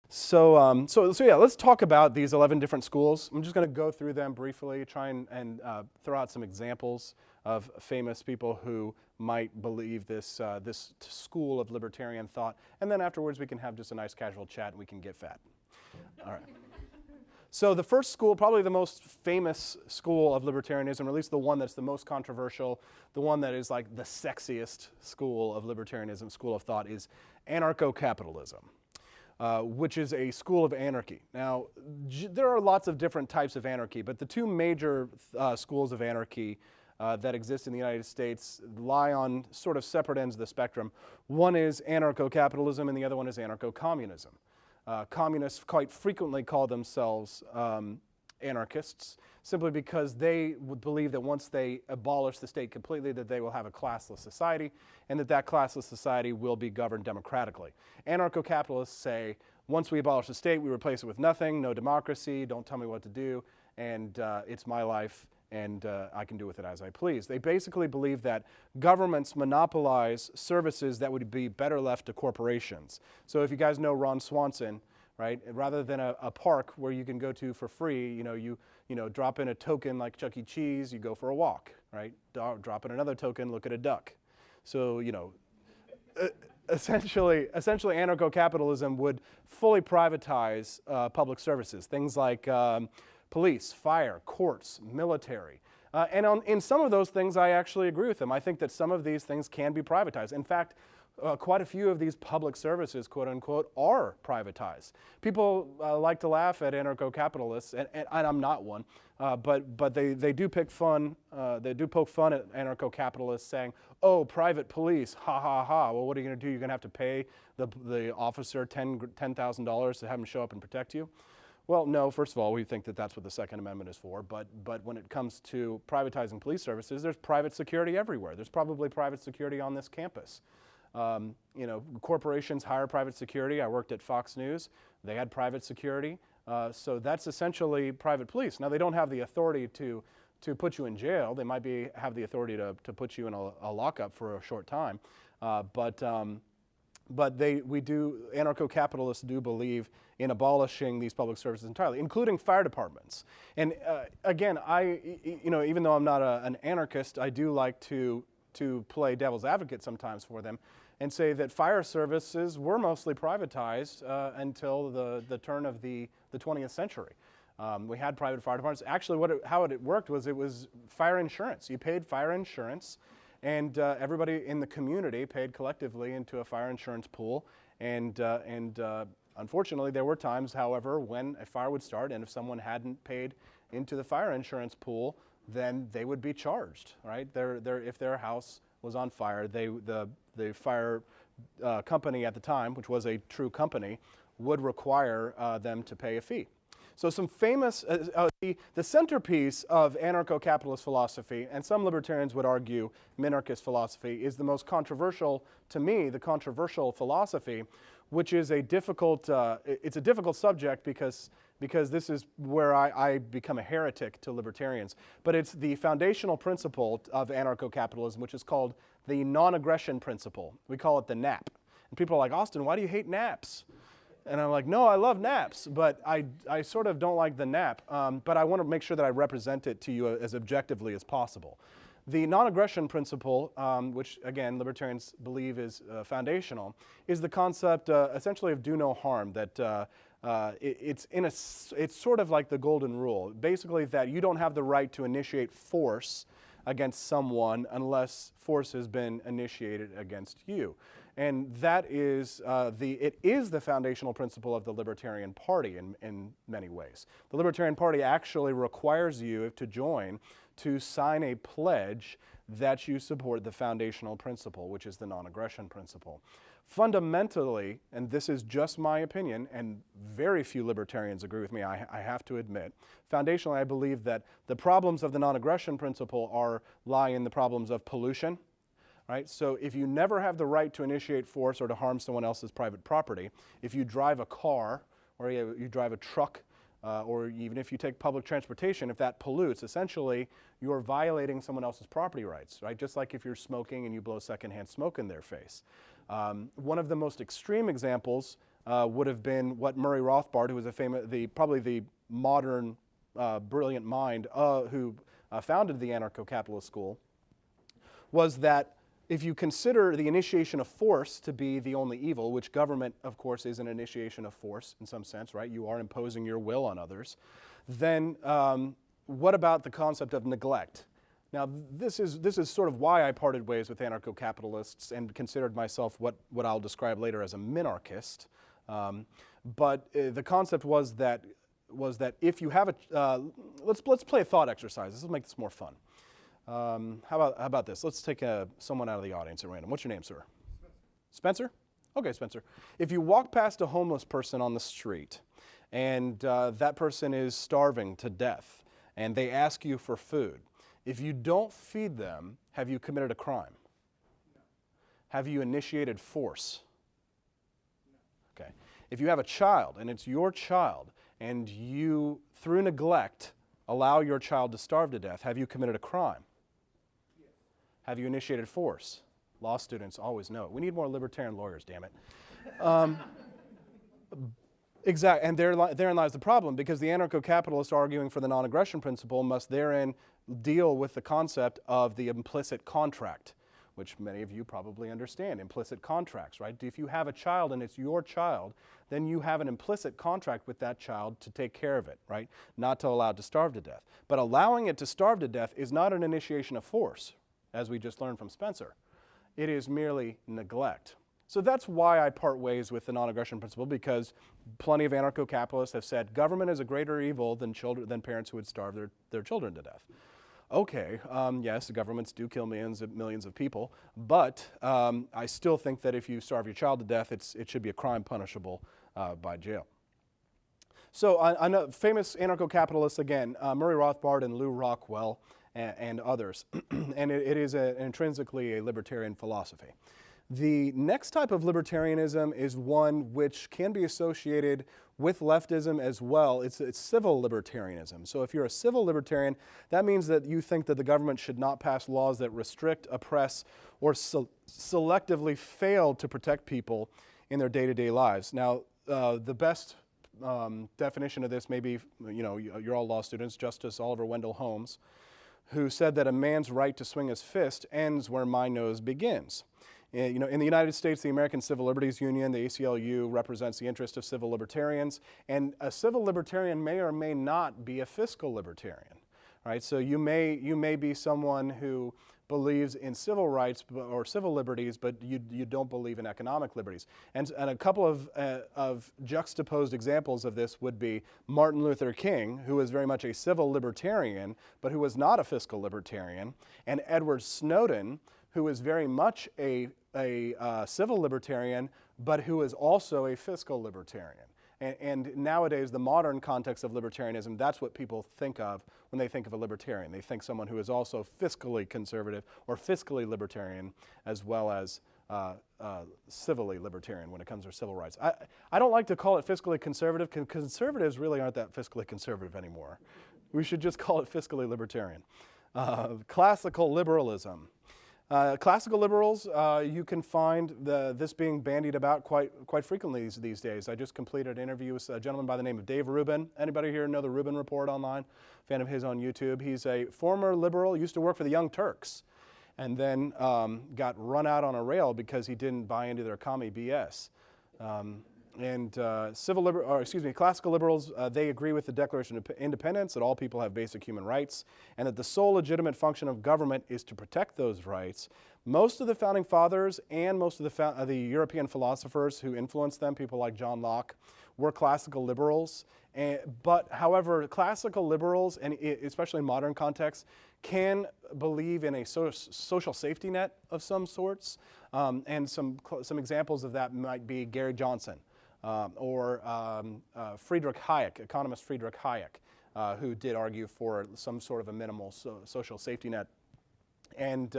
So yeah, let's talk about these 11 different schools. I'm just going to go through them briefly, try and throw out some examples of famous people who might believe this school of libertarian thought, and then afterwards we can have just a nice casual chat and we can get fat. All right. So the first school, probably the most famous school of libertarianism, or at least the one that's the most controversial, the one that is like the sexiest school of libertarianism, school of thought, is Anarcocapitalism. Which is a school of anarchy. Now, there are lots of different types of anarchy, but the two major schools of anarchy that exist in the United States lie on sort of separate ends of the spectrum. One is anarcho-capitalism and the other one is anarcho-communism. Communists quite frequently call themselves anarchists simply because they would believe that once they abolish the state completely, that they will have a classless society and that classless society will be governed democratically. Anarcho-capitalists say, once we abolish the state, we replace it with nothing, no democracy, don't tell me what to do, and it's my life, and I can do with it as I please. They basically believe that governments monopolize services that would be better left to corporations. So if you guys know Ron Swanson, right, rather than a park where you can go to for free, you drop in a token like Chuck E. Cheese, you go for a walk, right? Drop in another token, look at a duck. So, essentially anarcho-capitalism would fully privatize public services, things like police, fire, courts, military. In some of those things, I actually agree with them. I think that some of these things can be privatized. In fact, quite a few of these public services, quote unquote, are privatized. People like to laugh at anarcho-capitalists, and I'm not one, but they do poke fun at anarcho-capitalists saying, oh, private police, ha ha ha. Well, what are you going to do? You're going to have to pay the officer $10,000 to have him show up and protect you? Well, no, first of all, we think that that's what the Second Amendment is for, but when it comes to privatizing police services, there's private security everywhere. There's probably private security on this campus. Corporations hire private security. I worked at Fox News. They had private security. So that's essentially private police. Now, they don't have the authority to put you in jail. They might have the authority to put you in a lockup for a short time. But anarcho-capitalists do believe in abolishing these public services entirely, including fire departments. And again, even though I'm not an anarchist, I do like to play devil's advocate sometimes for them and say that fire services were mostly privatized until the turn of the 20th century. We had private fire departments. Actually, how it worked was it was fire insurance. You paid fire insurance, and everybody in the community paid collectively into a fire insurance pool. And unfortunately, there were times, however, when a fire would start, and if someone hadn't paid into the fire insurance pool, then they would be charged, right? If their house was on fire, the fire company at the time, which was a true company, would require them to pay a fee. So some famous, the centerpiece of anarcho-capitalist philosophy, and some libertarians would argue minarchist philosophy, is the most controversial, to me, the controversial philosophy, which is a difficult subject because this is where I become a heretic to libertarians. But it's the foundational principle of anarcho-capitalism, which is called the non-aggression principle. We call it the NAP. And people are like, Austin, why do you hate NAPs? And I'm like, no, I love NAPs, but I sort of don't like the NAP. But I want to make sure that I represent it to you as objectively as possible. The non-aggression principle, which again libertarians believe is foundational, is the concept essentially of do no harm. That it's sort of like the golden rule. Basically, that you don't have the right to initiate force against someone unless force has been initiated against you. And that is it is the foundational principle of the Libertarian Party in many ways. The Libertarian Party actually requires you to join to sign a pledge that you support the foundational principle, which is the non-aggression principle. Fundamentally, and this is just my opinion, and very few libertarians agree with me, I have to admit, foundationally I believe that the problems of the non-aggression principle lie in the problems of pollution. Right? So if you never have the right to initiate force or to harm someone else's private property, if you drive a car or you drive a truck, or even if you take public transportation, if that pollutes, essentially you're violating someone else's property rights, right? Just like if you're smoking and you blow secondhand smoke in their face. One of the most extreme examples would have been what Murray Rothbard, who was probably the modern brilliant mind who founded the anarcho-capitalist school, was that if you consider the initiation of force to be the only evil, which government, of course, is an initiation of force in some sense, right? You are imposing your will on others. Then what about the concept of neglect? Now, this is sort of why I parted ways with anarcho-capitalists and considered myself what I'll describe later as a minarchist. But the concept was that if you have a let's play a thought exercise. This will make this more fun. How about this? Let's take someone out of the audience at random. What's your name, sir? Spencer? Okay, Spencer. If you walk past a homeless person on the street and that person is starving to death and they ask you for food, if you don't feed them, have you committed a crime? No. Have you initiated force? No. Okay. If you have a child and it's your child and you, through neglect, allow your child to starve to death, have you committed a crime? Yes. Have you initiated force? Law students always know it. We need more libertarian lawyers, damn it. Exactly, and therein lies the problem, because the anarcho-capitalists arguing for the non-aggression principle must therein deal with the concept of the implicit contract, which many of you probably understand, implicit contracts, right? If you have a child and it's your child, then you have an implicit contract with that child to take care of it, right? Not to allow it to starve to death. But allowing it to starve to death is not an initiation of force, as we just learned from Spencer. It is merely neglect. So that's why I part ways with the non-aggression principle, because plenty of anarcho-capitalists have said government is a greater evil than parents who would starve their children to death. Okay, yes, the governments do kill millions of people, but I still think that if you starve your child to death, it should be a crime punishable by jail. So I know famous anarcho-capitalists, again, Murray Rothbard and Lew Rockwell and others, and it is intrinsically a libertarian philosophy. The next type of libertarianism is one which can be associated with leftism as well. It's civil libertarianism. So if you're a civil libertarian, that means that you think that the government should not pass laws that restrict, oppress, or selectively fail to protect people in their day-to-day lives. Now, the best definition of this may be, you're all law students, Justice Oliver Wendell Holmes, who said that a man's right to swing his fist ends where my nose begins. In the United States, the American Civil Liberties Union, the ACLU, represents the interest of civil libertarians, and a civil libertarian may or may not be a fiscal libertarian, right? So you may be someone who believes in civil rights or civil liberties, but you don't believe in economic liberties. And a couple of juxtaposed examples of this would be Martin Luther King, who was very much a civil libertarian, but who was not a fiscal libertarian, and Edward Snowden, who is very much a civil libertarian, but who is also a fiscal libertarian. And nowadays, the modern context of libertarianism, that's what people think of when they think of a libertarian. They think someone who is also fiscally conservative or fiscally libertarian, as well as civilly libertarian when it comes to civil rights. I don't like to call it fiscally conservative, because conservatives really aren't that fiscally conservative anymore. We should just call it fiscally libertarian. Classical liberalism. Classical liberals, you can find this being bandied about quite frequently these days. I just completed an interview with a gentleman by the name of Dave Rubin. Anybody here know the Rubin Report online? Fan of his on YouTube. He's a former liberal, used to work for the Young Turks, and then got run out on a rail because he didn't buy into their commie BS. Classical liberals, they agree with the Declaration of Independence that all people have basic human rights and that the sole legitimate function of government is to protect those rights. Most of the Founding Fathers and most of the European philosophers who influenced them, people like John Locke, were classical liberals. But however, classical liberals, and especially in modern contexts, can believe in a social safety net of some sorts. And some examples of that might be Gary Johnson. Or Friedrich Hayek, economist Friedrich Hayek, who did argue for some sort of a minimal social safety net. And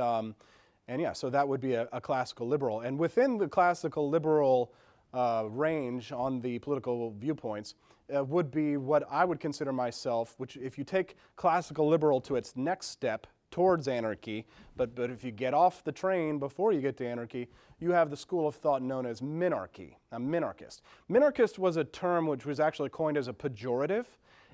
yeah, so that would be a classical liberal. And within the classical liberal range on the political viewpoints would be what I would consider myself, which if you take classical liberal to its next step towards anarchy, but if you get off the train before you get to anarchy, you have the school of thought known as minarchy, a minarchist. Minarchist was a term which was actually coined as a pejorative.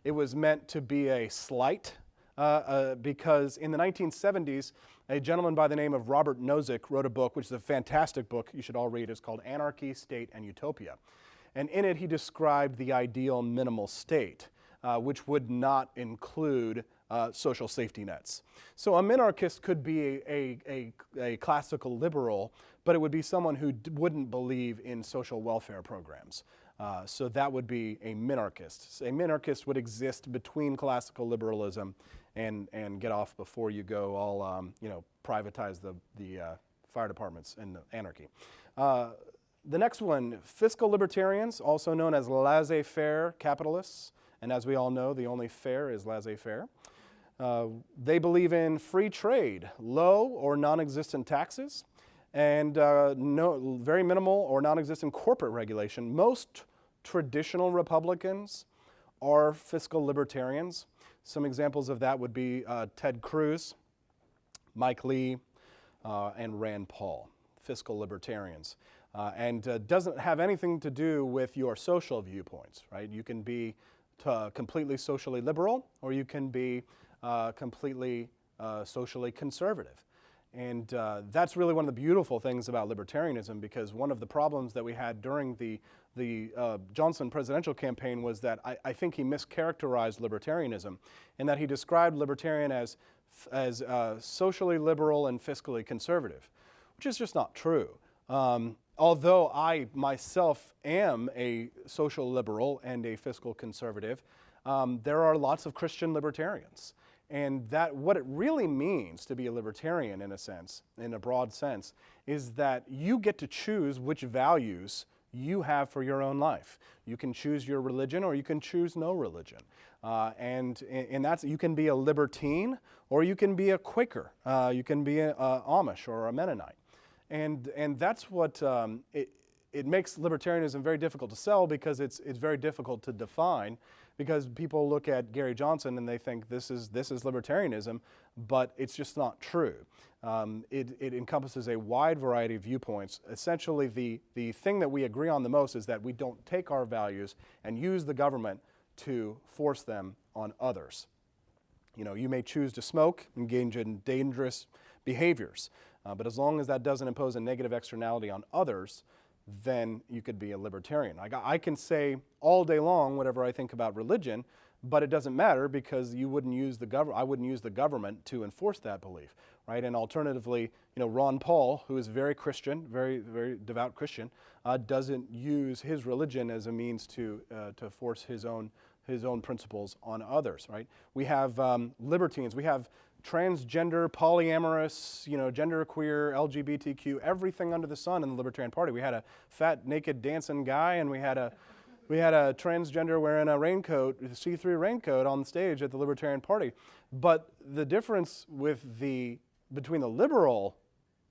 It was meant to be a slight, because in the 1970s, a gentleman by the name of Robert Nozick wrote a book, which is a fantastic book you should all read. It's called Anarchy, State, and Utopia. And in it, he described the ideal minimal state, which would not include social safety nets. So a minarchist could be a classical liberal, but it would be someone who wouldn't believe in social welfare programs. So that would be a minarchist. A minarchist would exist between classical liberalism and get off before you go all, privatize the fire departments and anarchy. The next one, fiscal libertarians, also known as laissez-faire capitalists. And as we all know, the only fair is laissez-faire. They believe in free trade, low or non-existent taxes, and very minimal or non-existent corporate regulation. Most traditional Republicans are fiscal libertarians. Some examples of that would be Ted Cruz, Mike Lee, and Rand Paul, fiscal libertarians. And doesn't have anything to do with your social viewpoints, right? You can be completely socially liberal, or you can be completely socially conservative. And that's really one of the beautiful things about libertarianism, because one of the problems that we had during the Johnson presidential campaign was that I think he mischaracterized libertarianism, in that he described libertarian as socially liberal and fiscally conservative, which is just not true. Although I myself am a social liberal and a fiscal conservative, there are lots of Christian libertarians. And that what it really means to be a libertarian, in a sense, in a broad sense, is that you get to choose which values you have for your own life. You can choose your religion, or you can choose no religion. And that's, you can be a libertine, or you can be a Quaker. You can be a Amish or a Mennonite. And that's what it makes libertarianism very difficult to sell, because it's very difficult to define, because people look at Gary Johnson and they think this is libertarianism, but it's just not true. It encompasses a wide variety of viewpoints. Essentially, the thing that we agree on the most is that we don't take our values and use the government to force them on others. You know, you may choose to smoke, engage in dangerous behaviors, but as long as that doesn't impose a negative externality on others, then you could be a libertarian. I can say all day long whatever I think about religion, but it doesn't matter, because you wouldn't use I wouldn't use the government to enforce that belief, right? And alternatively, Ron Paul, who is very Christian, very, very devout Christian, doesn't use his religion as a means to force his own principles on others, right? We have libertines, we have transgender, polyamorous, genderqueer, LGBTQ, everything under the sun in the Libertarian Party. We had a fat, naked, dancing guy, and we had a transgender wearing a raincoat, a see-through raincoat on stage at the Libertarian Party. But the difference between the liberal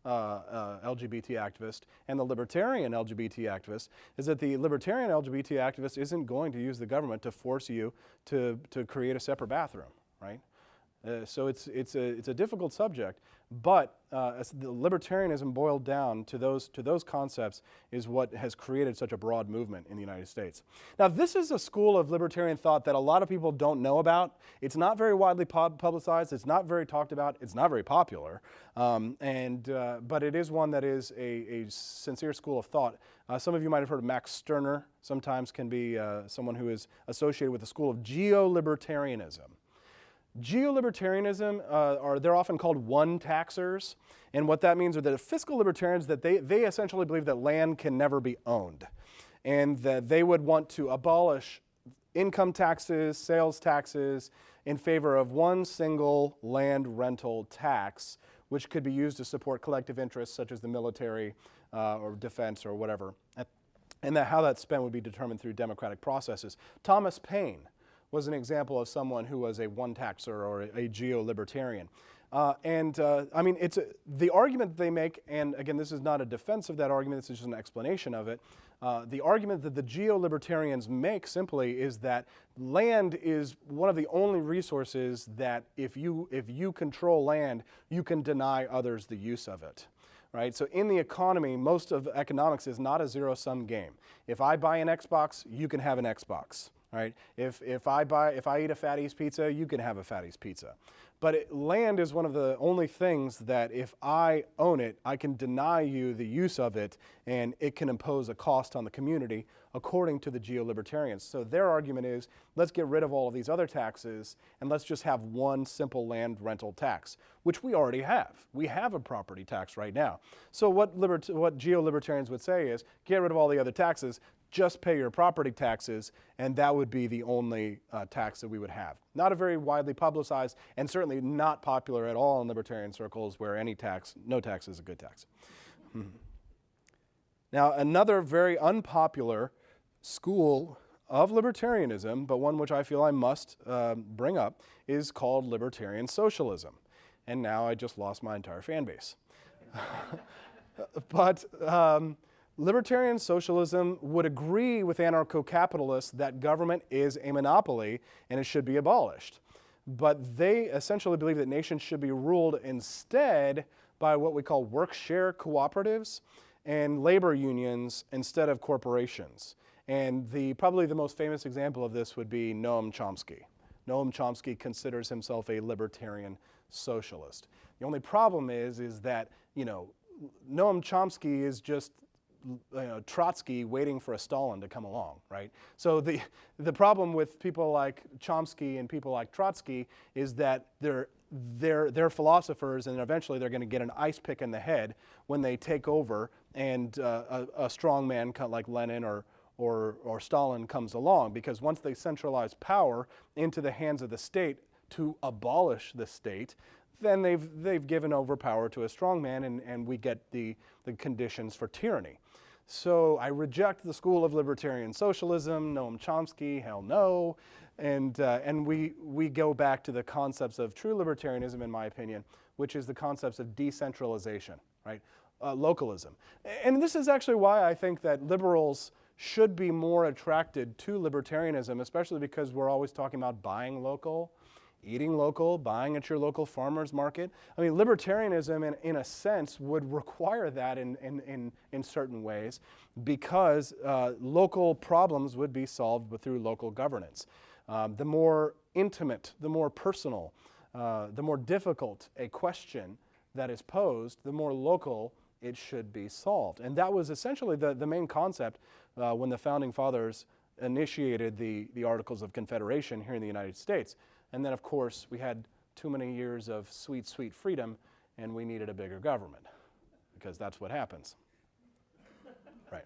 LGBT activist and the libertarian LGBT activist is that the libertarian LGBT activist isn't going to use the government to force you to create a separate bathroom, right? So it's a difficult subject, but the libertarianism boiled down to those concepts is what has created such a broad movement in the United States. Now, this is a school of libertarian thought that a lot of people don't know about. It's not very widely publicized. It's not very talked about. It's not very popular, but it is one that is a sincere school of thought. Some of you might have heard of Max Stirner. Sometimes can be someone who is associated with the school of Geolibertarianism. Geolibertarianism, they're often called one-taxers, and what that means are that fiscal libertarians, that they essentially believe that land can never be owned, and that they would want to abolish income taxes, sales taxes, in favor of one single land rental tax, which could be used to support collective interests such as the military or defense or whatever, and that how that's spent would be determined through democratic processes. Thomas Paine was an example of someone who was a one-taxer or a geo-libertarian. I mean, it's the argument that they make, and again, this is not a defense of that argument, this is just an explanation of it, The argument that the geolibertarians make simply is that land is one of the only resources that if you control land, you can deny others the use of it. Right? So in the economy, most of economics is not a zero-sum game. If I buy an Xbox, you can have an Xbox. Right? If I eat a Fatty's pizza, you can have a Fatty's pizza. But land is one of the only things that if I own it, I can deny you the use of it, and it can impose a cost on the community, according to the geolibertarians. So their argument is, let's get rid of all of these other taxes, and let's just have one simple land rental tax, which we already have. We have a property tax right now. So what geolibertarians would say is, get rid of all the other taxes, just pay your property taxes, and that would be the only tax that we would have. Not a very widely publicized, and certainly not popular at all in libertarian circles, where no tax is a good tax. Now, another very unpopular school of libertarianism, but one which I feel I must bring up, is called libertarian socialism. And now I just lost my entire fan base. But libertarian socialism would agree with anarcho-capitalists that government is a monopoly and it should be abolished. But they essentially believe that nations should be ruled instead by what we call work-share cooperatives and labor unions instead of corporations. And probably the most famous example of this would be Noam Chomsky. Noam Chomsky considers himself a libertarian socialist. The only problem is that, Noam Chomsky is just Trotsky waiting for a Stalin to come along, right? So the problem with people like Chomsky and people like Trotsky is that they're philosophers, and eventually they're going to get an ice pick in the head when they take over, and a strong man like Lenin or Stalin comes along, because once they centralize power into the hands of the state to abolish the state, then they've given over power to a strong man, and we get the conditions for tyranny. So I reject the school of libertarian socialism, Noam Chomsky, hell no, and we go back to the concepts of true libertarianism, in my opinion, which is the concepts of decentralization, right? Localism. And this is actually why I think that liberals should be more attracted to libertarianism, especially because we're always talking about buying local, eating local, buying at your local farmer's market. I mean, libertarianism, in a sense, would require that in certain ways, because local problems would be solved through local governance. The more intimate, the more personal, the more difficult a question that is posed, the more local it should be solved. And that was essentially the main concept when the Founding Fathers initiated the Articles of Confederation here in the United States. And then, of course, we had too many years of sweet, sweet freedom, and we needed a bigger government, because that's what happens. Right.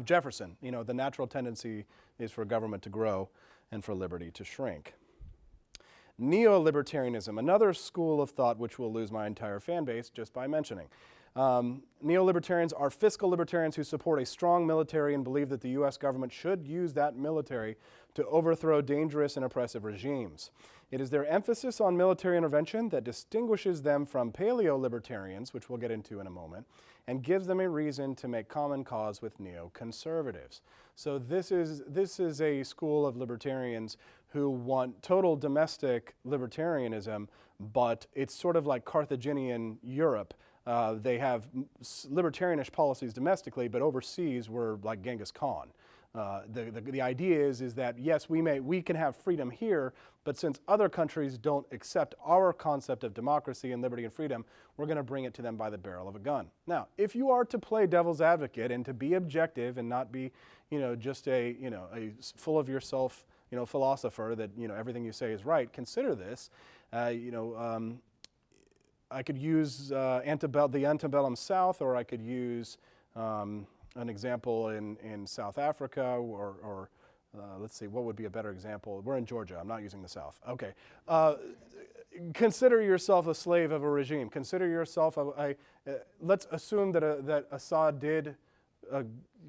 Jefferson, the natural tendency is for government to grow and for liberty to shrink. Neo-libertarianism, another school of thought which will lose my entire fan base just by mentioning. Neo-libertarians are fiscal libertarians who support a strong military and believe that the U.S. government should use that military to overthrow dangerous and oppressive regimes. It is their emphasis on military intervention that distinguishes them from paleo-libertarians, which we'll get into in a moment, and gives them a reason to make common cause with neo-conservatives. So this is a school of libertarians who want total domestic libertarianism, but it's sort of like Carthaginian Europe. They have libertarianish policies domestically, but overseas we're like Genghis Khan. The idea is that yes, we can have freedom here, but since other countries don't accept our concept of democracy and liberty and freedom, we're going to bring it to them by the barrel of a gun. Now, if you are to play devil's advocate and to be objective and not be, just a full of yourself, philosopher that everything you say is right, consider this. I could use the antebellum South, or I could use an example in South Africa, or let's see, what would be a better example? We're in Georgia. I'm not using the South. Okay. Consider yourself a slave of a regime. Consider yourself let's assume that Assad did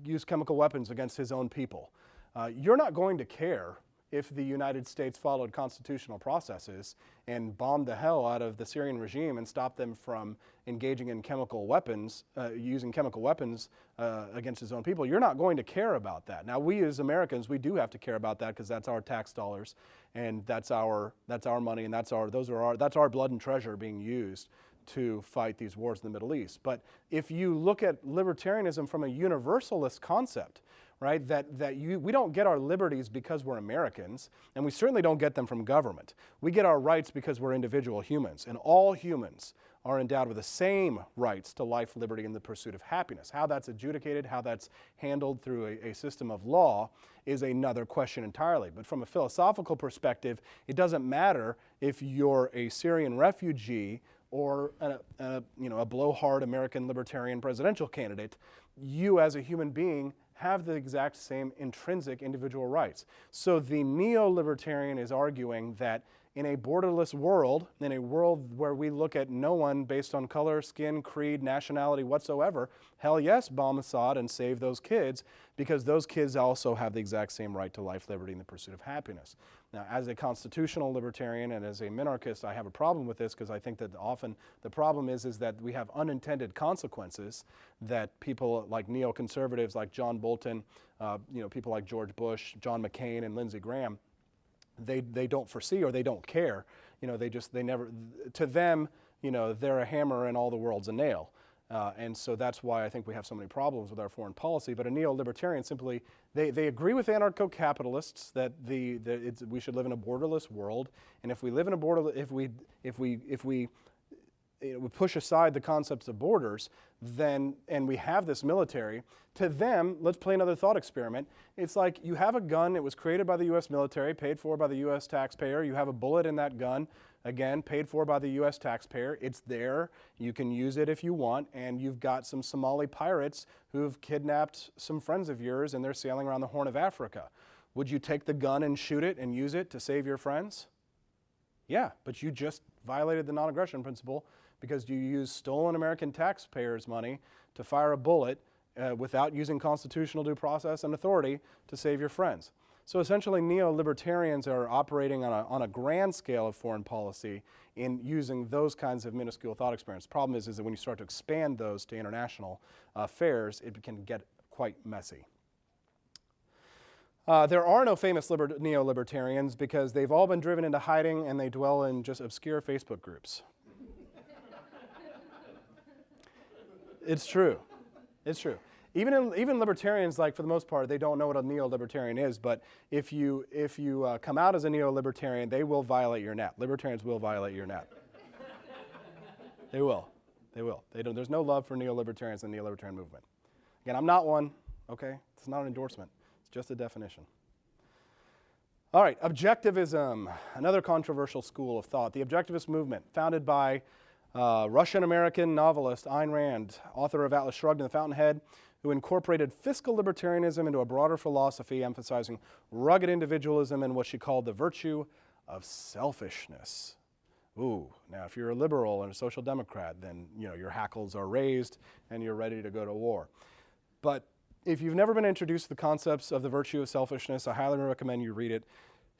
use chemical weapons against his own people. You're not going to care if the United States followed constitutional processes and bombed the hell out of the Syrian regime and stopped them from engaging in chemical weapons, using chemical weapons against its own people, you're not going to care about that. Now, we as Americans, we do have to care about that because that's our tax dollars, and that's our money, and that's our blood and treasure being used to fight these wars in the Middle East. But if you look at libertarianism from a universalist concept, right, we don't get our liberties because we're Americans, and we certainly don't get them from government. We get our rights because we're individual humans, and all humans are endowed with the same rights to life, liberty, and the pursuit of happiness. How that's adjudicated, how that's handled through a system of law is another question entirely. But from a philosophical perspective, it doesn't matter if you're a Syrian refugee or a blowhard American libertarian presidential candidate. You as a human being have the exact same intrinsic individual rights. So the neo-libertarian is arguing that in a borderless world, in a world where we look at no one based on color, skin, creed, nationality whatsoever, hell yes, bomb Assad and save those kids, because those kids also have the exact same right to life, liberty, and the pursuit of happiness. Now, as a constitutional libertarian and as a minarchist, I have a problem with this because I think that often the problem is that we have unintended consequences that people like neoconservatives like John Bolton, people like George Bush, John McCain, and Lindsey Graham, they don't foresee or they don't care. To them, they're a hammer and all the world's a nail. And so that's why I think we have so many problems with our foreign policy. But a neo-libertarian simply, they agree with anarcho-capitalists that we should live in a borderless world. And if we live in a if we push aside the concepts of borders, and we have this military, to them, let's play another thought experiment. It's like you have a gun, it was created by the U.S. military, paid for by the U.S. taxpayer. You have a bullet in that gun, again, paid for by the U.S. taxpayer. It's there. You can use it if you want, and you've got some Somali pirates who've kidnapped some friends of yours, and they're sailing around the Horn of Africa. Would you take the gun and shoot it and use it to save your friends? Yeah, but you just violated the non-aggression principle because you used stolen American taxpayers' money to fire a bullet without using constitutional due process and authority to save your friends. So essentially, neo-libertarians are operating on a grand scale of foreign policy in using those kinds of minuscule thought experiments. The problem is that when you start to expand those to international affairs, it can get quite messy. There are no famous neo-libertarians because they've all been driven into hiding and they dwell in just obscure Facebook groups. It's true. It's true. Even libertarians, like for the most part, they don't know what a neo-libertarian is. But if you come out as a neo-libertarian, they will violate your net. Libertarians will violate your net. They will. They will. There's no love for neo-libertarians in the neo-libertarian movement. Again, I'm not one. Okay, it's not an endorsement. It's just a definition. All right, Objectivism, another controversial school of thought. The Objectivist movement, founded by Russian-American novelist Ayn Rand, author of Atlas Shrugged and The Fountainhead, who incorporated fiscal libertarianism into a broader philosophy emphasizing rugged individualism and what she called the virtue of selfishness. Ooh, now if you're a liberal and a social democrat, then your hackles are raised and you're ready to go to war. But if you've never been introduced to the concepts of the virtue of selfishness, I highly recommend you read it.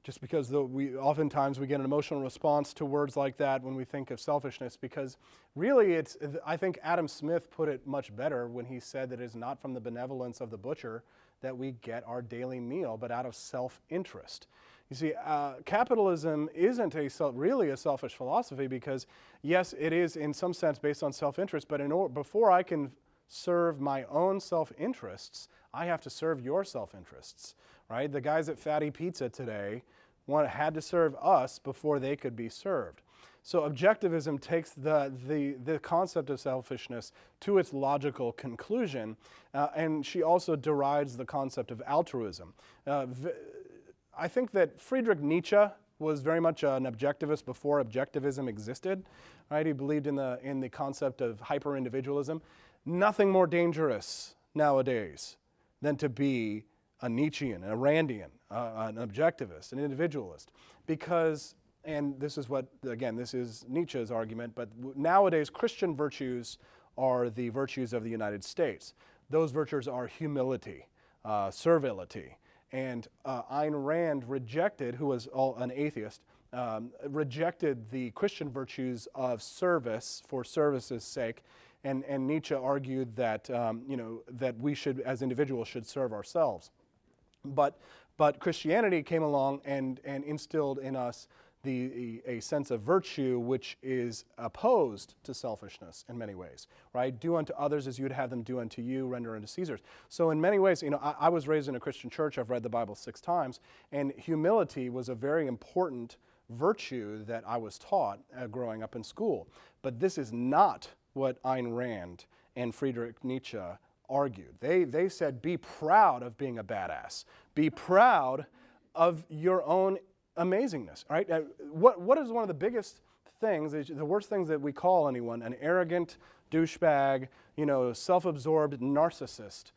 Just because oftentimes we get an emotional response to words like that when we think of selfishness, because really I think Adam Smith put it much better when he said that it is not from the benevolence of the butcher that we get our daily meal, but out of self-interest. You see, capitalism isn't really a selfish philosophy because, yes, it is in some sense based on self-interest, but before I can serve my own self-interests, I have to serve your self-interests, right? The guys at Fatty Pizza today had to serve us before they could be served. So objectivism takes the concept of selfishness to its logical conclusion, and she also derides the concept of altruism. I think that Friedrich Nietzsche was very much an objectivist before objectivism existed, right? He believed in the concept of hyper-individualism. Nothing more dangerous nowadays than to be a Nietzschean, a Randian, an objectivist, an individualist. Because, and this is this is Nietzsche's argument, but nowadays Christian virtues are the virtues of the United States. Those virtues are humility, servility, And Ayn Rand rejected, who was an atheist, rejected the Christian virtues of service for service's sake. And Nietzsche argued that, that we should, as individuals, should serve ourselves. But Christianity came along and instilled in us a sense of virtue which is opposed to selfishness in many ways, right? Do unto others as you would have them do unto you, render unto Caesar. So in many ways, I was raised in a Christian church. I've read the Bible 6 times, and humility was a very important virtue that I was taught growing up in school. But this is not what Ayn Rand and Friedrich Nietzsche argued. They said, be proud of being a badass. Be proud of your own amazingness, right? What is one of the biggest things, the worst things that we call anyone? An arrogant douchebag, self-absorbed narcissist,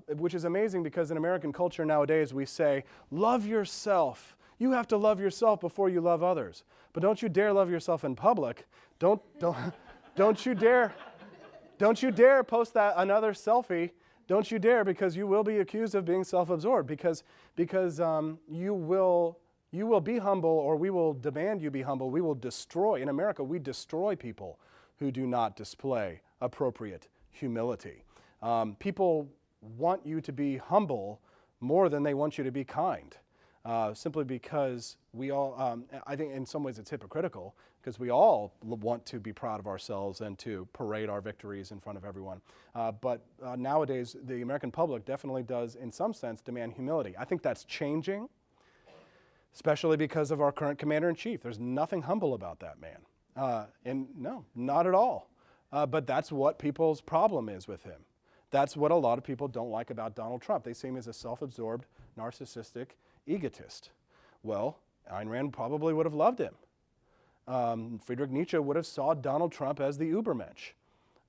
which is amazing because in American culture nowadays we say, love yourself. You have to love yourself before you love others. But don't you dare love yourself in public. Don't you dare post that another selfie. Don't you dare, because you will be accused of being self-absorbed because you will be humble, or we will demand you be humble. We will destroy. In America, we destroy people who do not display appropriate humility. People want you to be humble more than they want you to be kind, simply because we all, I think in some ways it's hypocritical, because we all want to be proud of ourselves and to parade our victories in front of everyone. But nowadays, the American public definitely does, in some sense, demand humility. I think that's changing, especially because of our current commander-in-chief. There's nothing humble about that man. And no, not at all. But that's what people's problem is with him. That's what a lot of people don't like about Donald Trump. They see him as a self-absorbed, narcissistic egotist. Well, Ayn Rand probably would have loved him. Friedrich Nietzsche would have saw Donald Trump as the Übermensch.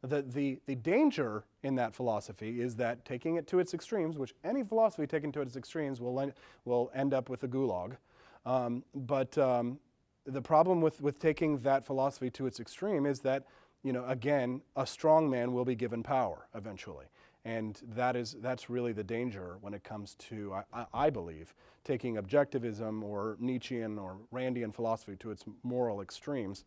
The danger in that philosophy is that taking it to its extremes, which any philosophy taken to its extremes will end up with a gulag. But the problem with taking that philosophy to its extreme is that, again, a strong man will be given power eventually. And that's really the danger when it comes to, I believe, taking objectivism or Nietzschean or Randian philosophy to its moral extremes.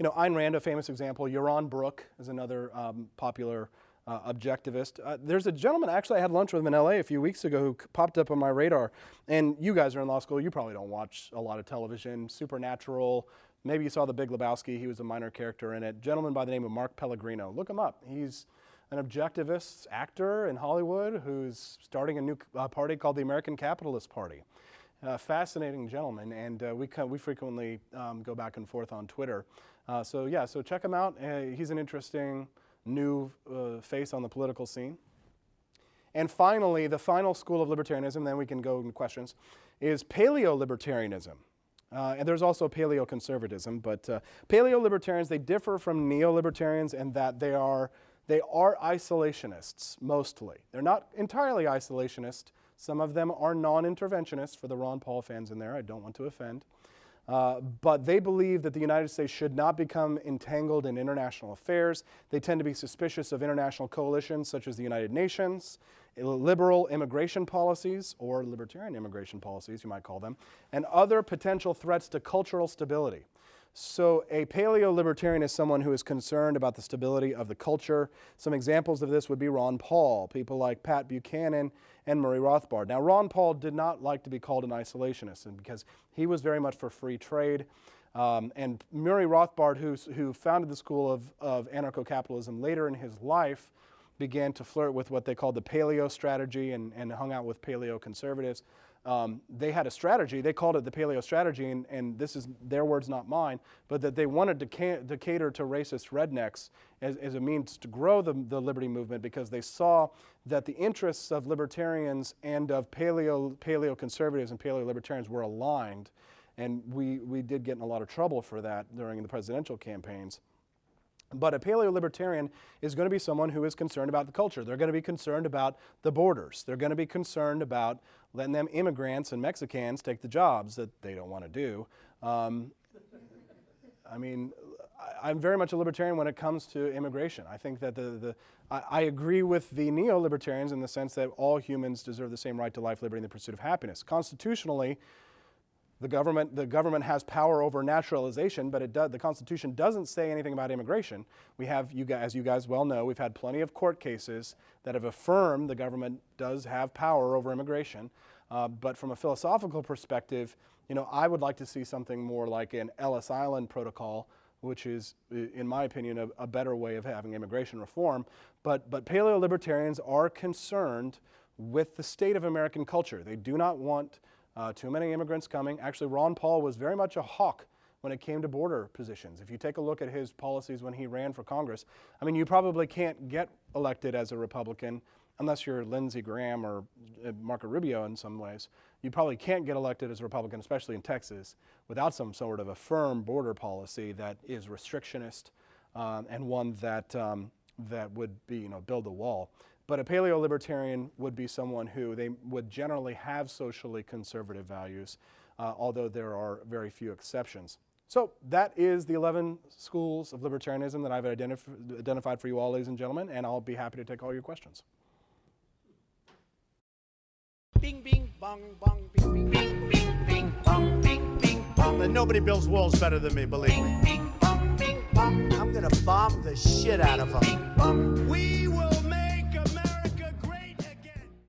Ayn Rand, a famous example. Yaron Brook is another popular objectivist. There's a gentleman, actually I had lunch with him in LA a few weeks ago, who popped up on my radar. And you guys are in law school, you probably don't watch a lot of television. Supernatural, maybe you saw The Big Lebowski, he was a minor character in it. Gentleman by the name of Mark Pellegrino. Look him up. He's an objectivist actor in Hollywood who's starting a new party called the American Capitalist Party. Fascinating gentleman, and we frequently go back and forth on Twitter. So check him out. He's an interesting new face on the political scene. And finally, the final school of libertarianism, then we can go into questions, is paleo-libertarianism. And there's also paleo-conservatism, but paleo-libertarians, they differ from neo-libertarians in that they are isolationists, mostly. They're not entirely isolationist. Some of them are non-interventionists, for the Ron Paul fans in there. I don't want to offend. But they believe that the United States should not become entangled in international affairs. They tend to be suspicious of international coalitions such as the United Nations, liberal immigration policies, or libertarian immigration policies, you might call them, and other potential threats to cultural stability. So a paleo-libertarian is someone who is concerned about the stability of the culture. Some examples of this would be Ron Paul, people like Pat Buchanan and Murray Rothbard. Now, Ron Paul did not like to be called an isolationist, and because he was very much for free trade. And Murray Rothbard, who founded the school of anarcho-capitalism later in his life, began to flirt with what they called the paleo strategy and hung out with paleo-conservatives. They had a strategy, they called it the paleo strategy, and this is their words, not mine, but that they wanted to cater to racist rednecks as a means to grow the liberty movement, because they saw that the interests of libertarians and of paleo conservatives and paleo libertarians were aligned, and we did get in a lot of trouble for that during the presidential campaigns. But a paleo-libertarian is going to be someone who is concerned about the culture. They're going to be concerned about the borders. They're going to be concerned about letting them immigrants and Mexicans take the jobs that they don't want to do. I mean, I'm very much a libertarian when it comes to immigration. I think that I agree with the neo-libertarians in the sense that all humans deserve the same right to life, liberty, and the pursuit of happiness. Constitutionally, the government has power over naturalization, but the Constitution doesn't say anything about immigration. We have, as you guys well know, we've had plenty of court cases that have affirmed the government does have power over immigration. But from a philosophical perspective, I would like to see something more like an Ellis Island Protocol, which is, in my opinion, a better way of having immigration reform. But paleo-libertarians are concerned with the state of American culture. They do not want too many immigrants coming. Actually, Ron Paul was very much a hawk when it came to border positions. If you take a look at his policies when he ran for Congress, I mean, you probably can't get elected as a Republican unless you're Lindsey Graham or Marco Rubio in some ways. You probably can't get elected as a Republican, especially in Texas, without some sort of a firm border policy that is restrictionist and one that would be, build a wall. But a paleo-libertarian would be someone who they would generally have socially conservative values, although there are very few exceptions. So that is the 11 schools of libertarianism that I've identified for you all, ladies and gentlemen, and I'll be happy to take all your questions. Bing, bing, bong, bong, bing, bing, bing, bing, bing, bong, bing, bing, bong. And nobody builds walls better than me, believe me. Bing, bing, bong, bing, bong. I'm gonna bomb the shit out of them. We